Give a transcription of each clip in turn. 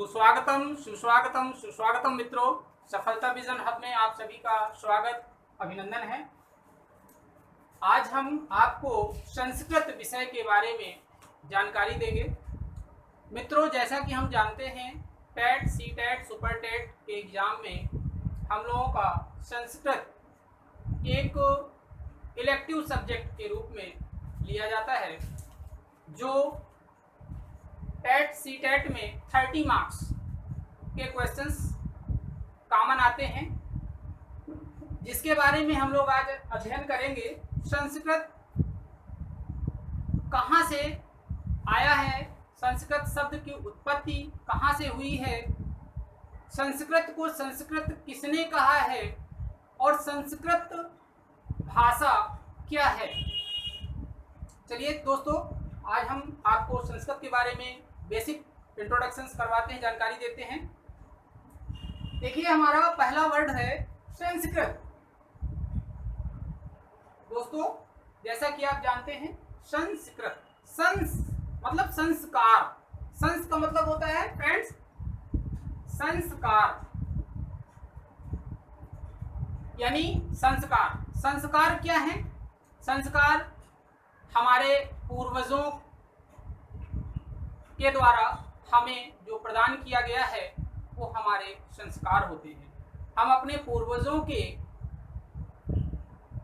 सुस्वागतम सुस्वागतम सुस्वागतम मित्रों, सफलता विजन हब में आप सभी का स्वागत अभिनंदन है। आज हम आपको संस्कृत विषय के बारे में जानकारी देंगे। मित्रों, जैसा कि हम जानते हैं TET, C TET, super TET के एग्ज़ाम में हम लोगों का संस्कृत एक इलेक्टिव सब्जेक्ट के रूप में लिया जाता है, जो टेट सी टेट में 30 मार्क्स के क्वेश्चंस कॉमन आते हैं, जिसके बारे में हम लोग आज अध्ययन करेंगे। संस्कृत कहाँ से आया है, संस्कृत शब्द की उत्पत्ति कहाँ से हुई है, संस्कृत को संस्कृत किसने कहा है और संस्कृत भाषा क्या है। चलिए दोस्तों, आज हम आपको संस्कृत के बारे में बेसिक इंट्रोडक्शंस करवाते हैं, जानकारी देते हैं। देखिए, हमारा पहला वर्ड है संस्कृत। दोस्तों, जैसा कि आप जानते हैं संस्कृत, संस मतलब संस्कार, संस का मतलब होता है फ्रेंड्स संस्कार, यानी संस्कार। संस्कार क्या है? संस्कार हमारे पूर्वजों के द्वारा हमें जो प्रदान किया गया है वो हमारे संस्कार होते हैं। हम अपने पूर्वजों के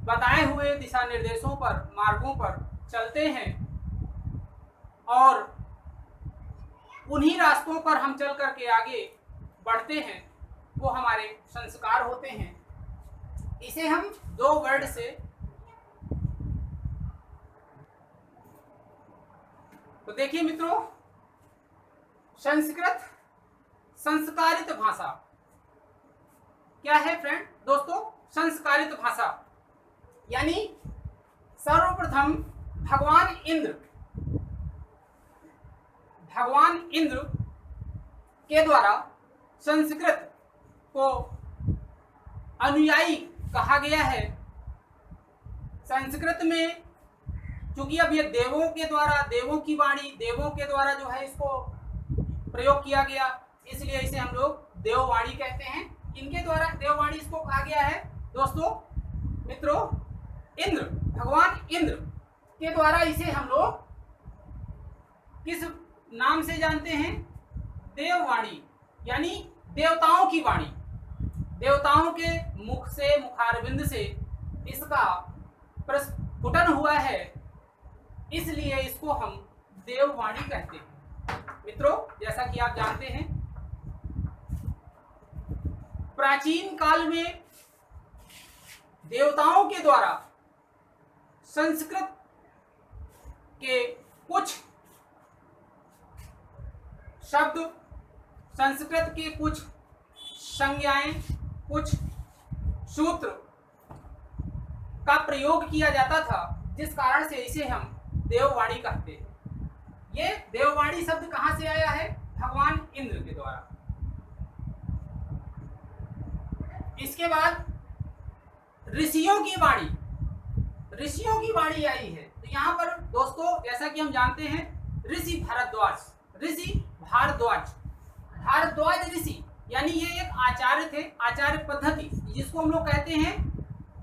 बताए हुए दिशा निर्देशों पर, मार्गों पर चलते हैं और उन्हीं रास्तों पर हम चल करके आगे बढ़ते हैं, वो हमारे संस्कार होते हैं। इसे हम दो वर्ड से, तो देखिए मित्रों, संस्कृत संस्कारित भाषा क्या है फ्रेंड? दोस्तों, संस्कारित भाषा यानी सर्वप्रथम भगवान इंद्र के द्वारा संस्कृत को अनुयायी कहा गया है। संस्कृत में चूंकि अब ये देवों के द्वारा, देवों की वाणी, देवों के द्वारा जो है इसको प्रयोग किया गया, इसलिए इसे हम लोग देववाणी कहते हैं। इनके द्वारा देववाणी इसको कहा गया है। दोस्तों मित्रों, इंद्र, भगवान इंद्र के द्वारा इसे हम लोग किस नाम से जानते हैं? देववाणी, यानी देवताओं की वाणी। देवताओं के मुख से, मुखारविंद से इसका प्रस्फुटन हुआ है, इसलिए इसको हम देववाणी कहते हैं। मित्रों, जैसा कि आप जानते हैं प्राचीन काल में देवताओं के द्वारा संस्कृत के कुछ शब्द, संस्कृत के कुछ संज्ञाएं, कुछ सूत्र का प्रयोग किया जाता था, जिस कारण से इसे हम देववाणी कहते हैं। ये देववाणी शब्द कहां से आया है? भगवान इंद्र के द्वारा। इसके बाद ऋषियों की वाणी, ऋषियों की वाणी आई है। तो यहाँ पर दोस्तों, जैसा कि हम जानते हैं ऋषि भारद्वाज ऋषि, यानी ये एक आचार्य थे, आचार्य पद्धति, जिसको हम लोग कहते हैं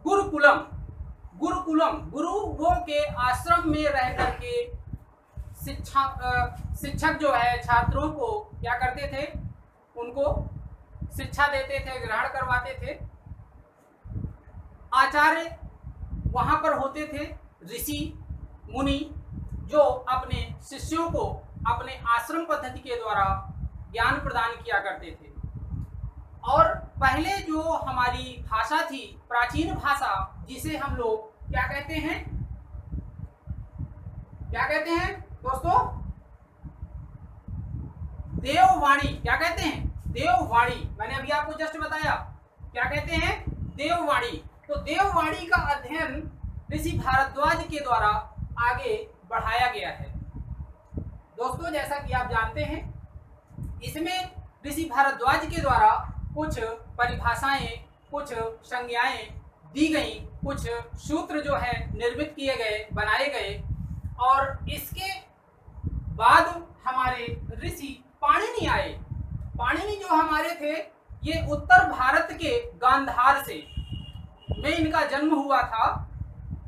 गुरुकुलम। गुरुओं के आश्रम में रह करके शिक्षक जो है छात्रों को क्या करते थे? उनको शिक्षा देते थे, ग्रहण करवाते थे। आचार्य वहां पर होते थे ऋषि मुनि, जो अपने शिष्यों को अपने आश्रम पद्धति के द्वारा ज्ञान प्रदान किया करते थे। और पहले जो हमारी भाषा थी, प्राचीन भाषा, जिसे हम लोग क्या कहते हैं? क्या कहते हैं दोस्तों? देववाणी। क्या कहते हैं? देववाणी। मैंने अभी आपको जस्ट बताया, क्या कहते हैं? देववाणी। तो देववाणी का अध्ययन ऋषि भारद्वाज के द्वारा आगे बढ़ाया गया है। दोस्तों, जैसा कि आप जानते हैं, इसमें ऋषि भारद्वाज के द्वारा कुछ परिभाषाएं, कुछ संज्ञाएं दी गई, कुछ सूत्र जो है निर्मित किए गए, बनाए गए। और इसके बाद हमारे ऋषि पाणिनि आए। जो हमारे थे ये उत्तर भारत के गांधार से में इनका जन्म हुआ था।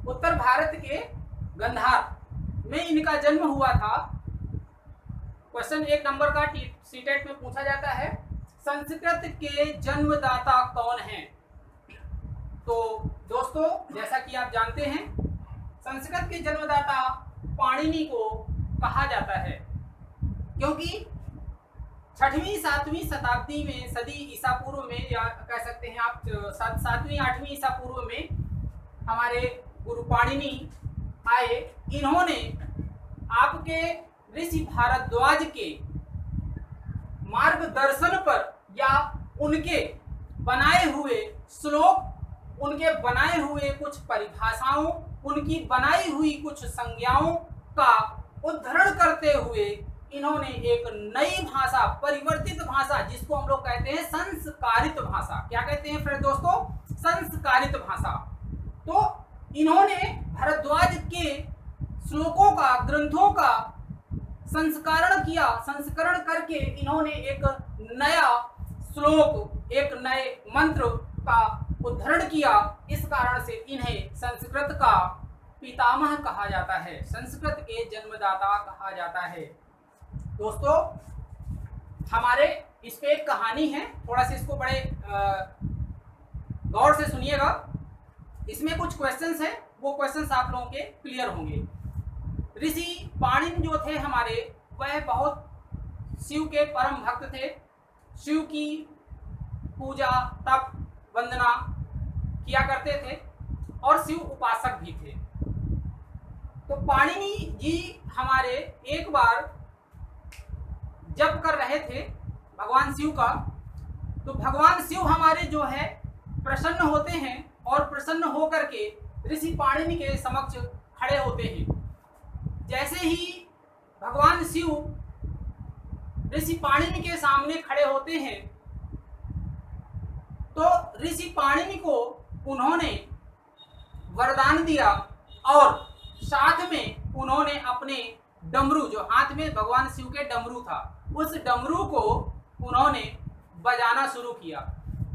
उत्तर भारत के गांधार में इनका जन्म हुआ था। क्वेश्चन 1 नंबर का सीटेट में पूछा जाता है, संस्कृत के जन्मदाता कौन हैं? तो दोस्तों जैसा कि आप जानते हैं संस्कृत के जन्मदाता पाणिनि को कहा जाता है, क्योंकि 6वीं 7वीं शताब्दी में, सदी ईसा पूर्व में, या कह सकते हैं आप 7वीं 8वीं ईसा पूर्व में हमारे गुरु पाणिनि आए। इन्होंने आपके ऋषि भारद्वाज के मार्गदर्शन पर या उनके बनाए हुए श्लोक, उनके बनाए हुए कुछ परिभाषाओं, उनकी बनाई हुई कुछ संज्ञाओं का उद्धरण करते हुए इन्होंने एक नई भाषा, परिवर्तित भाषा, जिसको हम लोग कहते हैं संस्कारित भाषा। क्या कहते हैं फिर दोस्तों? संस्कारित भाषा। तो इन्होंने भारद्वाज के श्लोकों का, ग्रंथों का संस्करण किया। संस्करण करके इन्होंने एक नया श्लोक, एक नए मंत्र का उद्धरण किया। इस कारण से इन्हें संस्कृत का पितामह कहा जाता है, संस्कृत के जन्मदाता कहा जाता है। दोस्तों हमारे इस पे एक कहानी है, थोड़ा सा इसको बड़े गौर से सुनिएगा। इसमें कुछ क्वेश्चंस हैं, वो क्वेश्चंस आप लोगों के क्लियर होंगे। ऋषि पाणिनि जो थे हमारे, वह बहुत शिव के परम भक्त थे। शिव की पूजा, तप, वंदना किया करते थे और शिव उपासक भी थे। तो पाणिनि जी हमारे एक बार जप कर रहे थे भगवान शिव का, तो भगवान शिव हमारे जो है प्रसन्न होते हैं और प्रसन्न होकर के ऋषि पाणिनि के समक्ष खड़े होते हैं। जैसे ही भगवान शिव ऋषि पाणिनि के सामने खड़े होते हैं तो ऋषि पाणिनि को उन्होंने वरदान दिया और साथ में उन्होंने अपने डमरू, जो हाथ में भगवान शिव के डमरू था, उस डमरू को उन्होंने बजाना शुरू किया।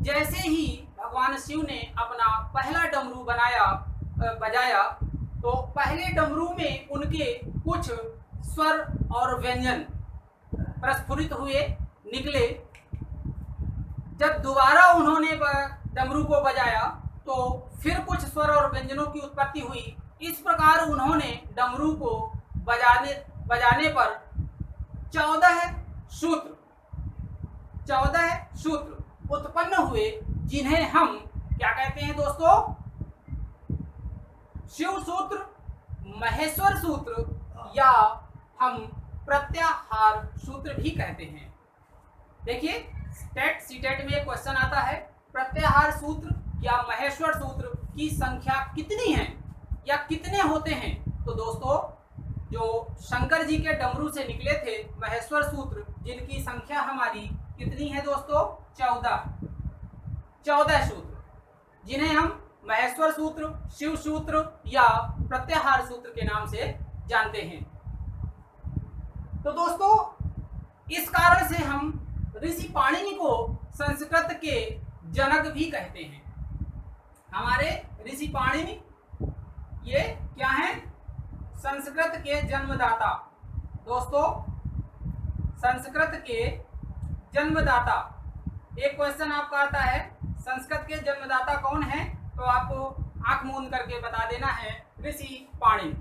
जैसे ही भगवान शिव ने अपना पहला डमरू बजाया तो पहले डमरू में उनके कुछ स्वर और व्यंजन प्रस्फुरित हुए, निकले। जब दोबारा उन्होंने डमरू को बजाया तो फिर कुछ स्वर और व्यंजनों की उत्पत्ति हुई। इस प्रकार उन्होंने डमरू को बजाने पर 14 सूत्र उत्पन्न हुए, जिन्हें हम क्या कहते हैं दोस्तों? शिव सूत्र, महेश्वर सूत्र या हम प्रत्याहार सूत्र भी कहते हैं। देखिए टेट सीटेट में एक क्वेश्चन आता है, प्रत्याहार सूत्र या महेश्वर सूत्र की संख्या कितनी है या कितने होते हैं? तो दोस्तों जो शंकर जी के डमरू से निकले थे महेश्वर सूत्र, जिनकी संख्या हमारी कितनी है दोस्तों? 14 सूत्र, जिन्हें हम महेश्वर सूत्र, शिव सूत्र या प्रत्याहार सूत्र के नाम से जानते हैं। तो दोस्तों इस कारण से हम ऋषि पाणिनि को संस्कृत के जनक भी कहते हैं। हमारे ऋषि पाणिनि ये क्या हैं? संस्कृत के जन्मदाता। दोस्तों संस्कृत के जन्मदाता, एक क्वेश्चन आपका आता है संस्कृत के जन्मदाता कौन है, तो आपको आंख मूंद करके बता देना है ऋषि पाणिनि।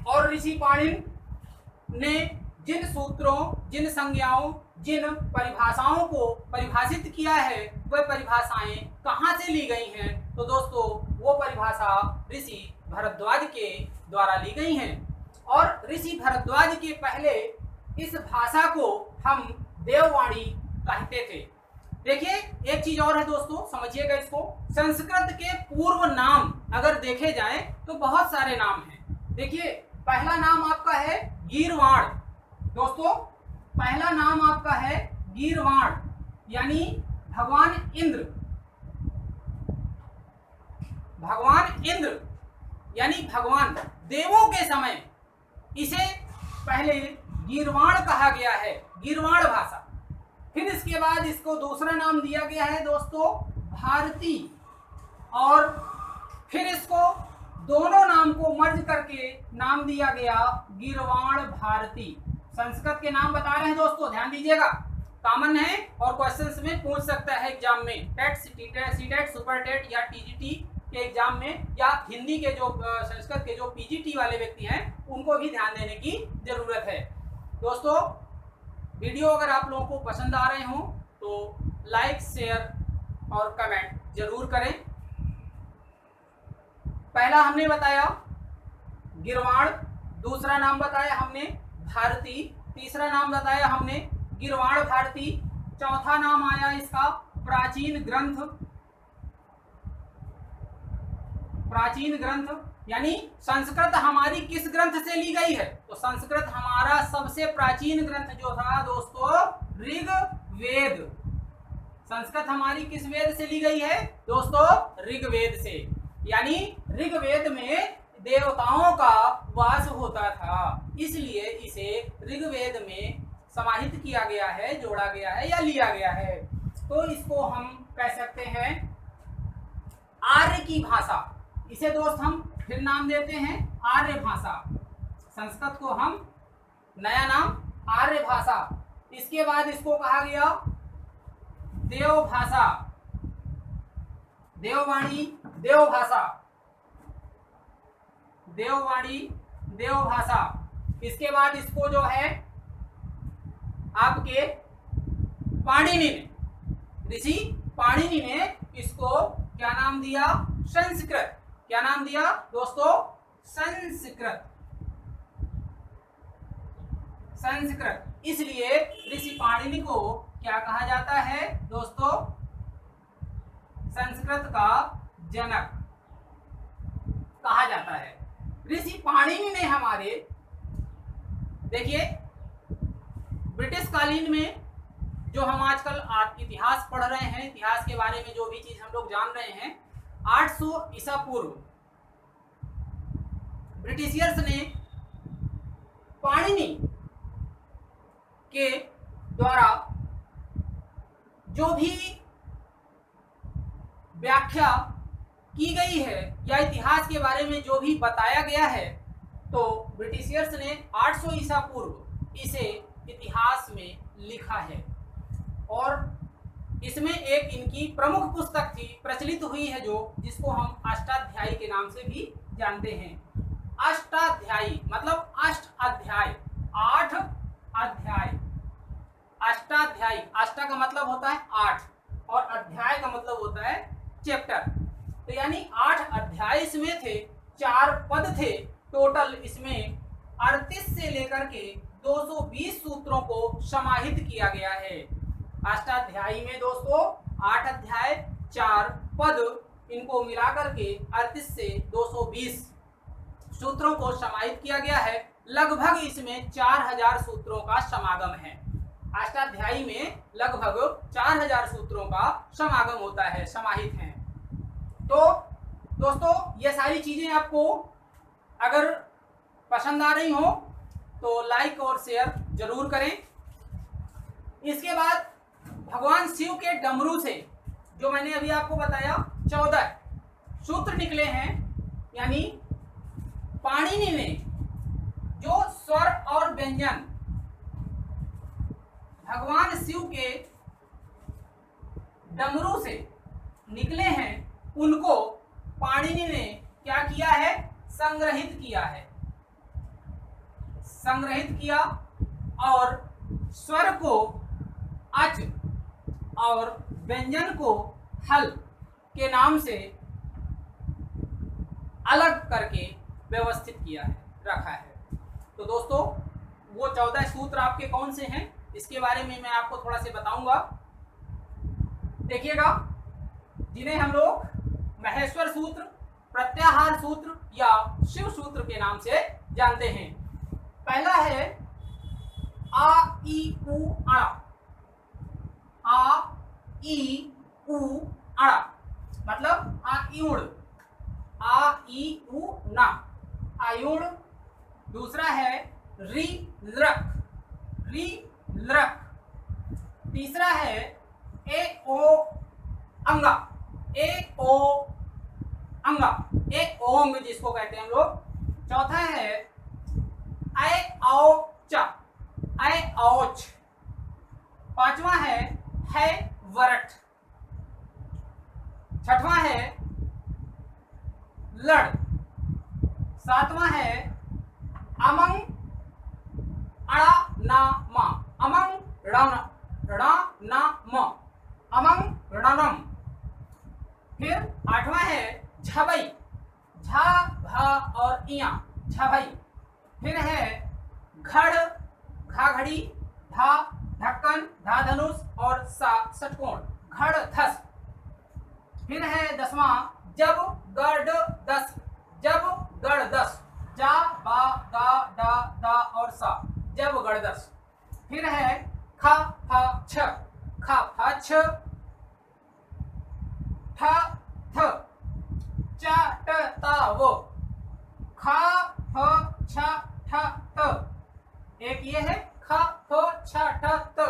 और ऋषि पाणिनि ने जिन सूत्रों, जिन संज्ञाओं, जिन परिभाषाओं को परिभाषित किया है, वह परिभाषाएं कहाँ से ली गई हैं? तो दोस्तों वो परिभाषा ऋषि भारद्वाज के द्वारा ली गई हैं। और ऋषि भारद्वाज के पहले इस भाषा को हम देववाणी कहते थे। देखिए एक चीज और है दोस्तों, समझिएगा इसको। संस्कृत के पूर्व नाम अगर देखे जाएं तो बहुत सारे नाम हैं। देखिए पहला नाम आपका है गीर्वाण। दोस्तों पहला नाम आपका है गीर्वाण, यानी भगवान इंद्र। भगवान इंद्र यानी भगवान देवों के समय इसे पहले गीर्वाण कहा गया है, गीर्वाण भाषा। फिर इसके बाद इसको दूसरा नाम दिया गया है दोस्तों भारती, और फिर इसको दोनों नाम को मर्ज करके नाम दिया गया गिरवाण भारती। संस्कृत के नाम बता रहे हैं दोस्तों, ध्यान दीजिएगा, कॉमन है और क्वेश्चंस में पूछ सकता है एग्जाम में, टेट, सीटेट, सुपर टेट या टीजीटी के एग्जाम में, या हिंदी के जो संस्कृत के जो पीजीटी वाले व्यक्ति हैं उनको भी ध्यान देने की जरूरत है। दोस्तों वीडियो अगर आप लोगों को पसंद आ रहे हों तो लाइक, शेयर और कमेंट जरूर करें। पहला हमने बताया गिरवाण, दूसरा नाम बताया हमने भारती, तीसरा नाम बताया हमने गिरवाण भारती, चौथा नाम आया इसका प्राचीन ग्रंथ। प्राचीन ग्रंथ यानी संस्कृत हमारी किस ग्रंथ से ली गई है, तो संस्कृत हमारा सबसे प्राचीन ग्रंथ जो था दोस्तों ऋग्वेद। संस्कृत हमारी किस वेद से ली गई है दोस्तों, ऋग्वेद से। यानी ऋग्वेद में देवताओं का वास होता था, इसलिए इसे ऋग्वेद में समाहित किया गया है, जोड़ा गया है या लिया गया है। तो इसको हम कह सकते हैं आर्य की भाषा। इसे दोस्त हम फिर नाम देते हैं आर्य भाषा। संस्कृत को हम नया नाम आर्य भाषा। इसके बाद इसको कहा गया देव भाषा, देववाणी, देव भाषा, देववाणी, देव भाषा। इसके बाद इसको जो है आपके पाणिनि ने, ऋषि पाणिनि ने इसको क्या नाम दिया, संस्कृत। क्या नाम दिया दोस्तों, संस्कृत। संस्कृत। इसलिए ऋषि पाणिनि को क्या कहा जाता है दोस्तों, संस्कृत का जनक कहा जाता है। ऋषि पाणिनि ने हमारे, देखिए ब्रिटिश कालीन में जो हम आजकल इतिहास पढ़ रहे हैं, इतिहास के बारे में जो भी चीज हम लोग जान रहे हैं, 800 ईसा पूर्व ब्रिटिशियर्स ने पाणिनि के द्वारा जो भी व्याख्या की गई है या इतिहास के बारे में जो भी बताया गया है, तो ब्रिटिशियर्स ने 800 ईसा पूर्व इसे इतिहास में लिखा है। और इसमें एक इनकी प्रमुख पुस्तक थी, प्रचलित हुई है, जो जिसको हम अष्टाध्यायी के नाम से भी जानते हैं। अष्टाध्यायी मतलब अष्ट अध्याय, 8 अध्याय। अष्टाध्यायी, अष्टा का मतलब होता है 8 और अध्याय का मतलब होता है चैप्टर। तो यानी 8 अध्याय इसमें थे, 4 पद थे टोटल। इसमें 38 से लेकर के 220 सूत्रों को समाहित किया गया है। अष्टाध्यायी में दोस्तों 8 अध्याय, 4 पद, इनको मिलाकर के 38 से 220 सूत्रों को समाहित किया गया है। लगभग इसमें 4000 सूत्रों का समागम है। अष्टाध्यायी में लगभग 4000 सूत्रों का समागम होता है, समाहित हैं। तो दोस्तों ये सारी चीजें आपको अगर पसंद आ रही हो तो लाइक और शेयर जरूर करें। इसके बाद भगवान शिव के डमरू से जो मैंने अभी आपको बताया 14 सूत्र निकले हैं, यानी पाणिनि ने जो स्वर और व्यंजन भगवान शिव के डमरू से निकले हैं, उनको पाणिनि ने क्या किया है, संग्रहित किया है। संग्रहित किया और स्वर को अच और व्यंजन को हल के नाम से अलग करके व्यवस्थित किया है, रखा है। तो दोस्तों वो 14 सूत्र आपके कौन से हैं, इसके बारे में मैं आपको थोड़ा से बताऊंगा। देखिएगा, जिन्हें हम लोग महेश्वर सूत्र, प्रत्याहार सूत्र या शिव सूत्र के नाम से जानते हैं। पहला है आ ई उ अ। आ ई उ अ मतलब आयुण, आ ई उ ना, आयुण। दूसरा है रि लृक, रि लृक। तीसरा है ए ओ अंगा, ए ओ अंगा, ए ओंग जिसको कहते हैं हम लोग। चौथा है ऐ औ चा, ऐ औच। पांचवा है वरट। छठवां है लड़। सातवां है अमंग अड़ा ना मा, अमंग ड़ा ना म, अमंग रणम। फिर आठवां है झबई, झा भा और इया, झबई। फिर है घड़, घा घड़ी, धा ढक्कन, धा धनुष और सा षटकोण, घड़ धस। फिर है 10वां जब गढ़ दस, जब गढ़ दस, जा बा गा डा दा और सा, जब गढ़ दस। फिर है खा फा छ, खा फा छ, ठ थ, चा ट ता वो, खा फ छ ठ त। एक ये है खा फ छ ठ त,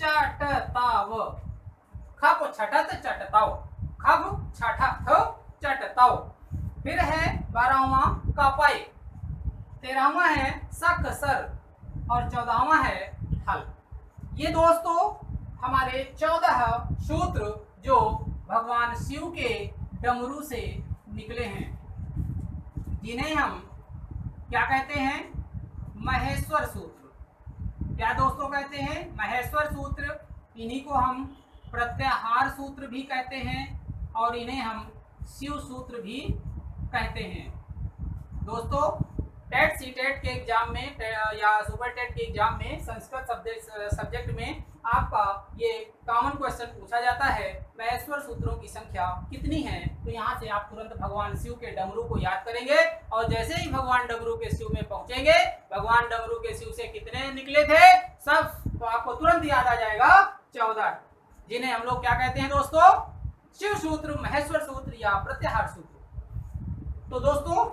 चा ट ता वो, खप छठत चटताओ, खब छठत चटताओ। फिर है 12वां कपाई। 13वां है सक सर और 14वां है हल। ये दोस्तों हमारे 14 सूत्र जो भगवान शिव के डमरू से निकले हैं, जिन्हें हम क्या कहते हैं, महेश्वर सूत्र। क्या दोस्तों कहते हैं, महेश्वर सूत्र। इन्हीं को हम प्रत्याहार सूत्र भी कहते हैं और इन्हें हम शिव सूत्र भी कहते हैं। दोस्तों टेट सीटेट के एग्जाम में या सुपर टेट के एग्जाम में संस्कृत सब्जेक्ट में आपका ये कॉमन क्वेश्चन पूछा जाता है, महेश्वर सूत्रों की संख्या कितनी है। तो यहाँ से आप तुरंत भगवान शिव के डमरू को याद करेंगे और जैसे ही भगवान डमरू के शिव में पहुंचेंगे, भगवान डमरू के शिव से कितने निकले थे सब, तो आपको तुरंत याद आ जाएगा 14, जिन्हें हम लोग क्या कहते हैं दोस्तों, शिव सूत्र, महेश्वर सूत्र या प्रत्याहार सूत्र। तो दोस्तों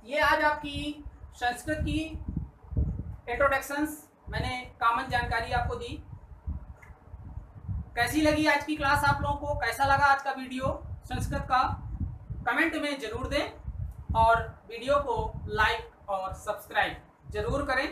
ये आज आपकी संस्कृत की इंट्रोडक्शंस, मैंने कॉमन जानकारी आपको दी। कैसी लगी आज की क्लास आप लोगों को, कैसा लगा आज का वीडियो संस्कृत का, कमेंट में जरूर दें और वीडियो को लाइक और सब्सक्राइब जरूर करें।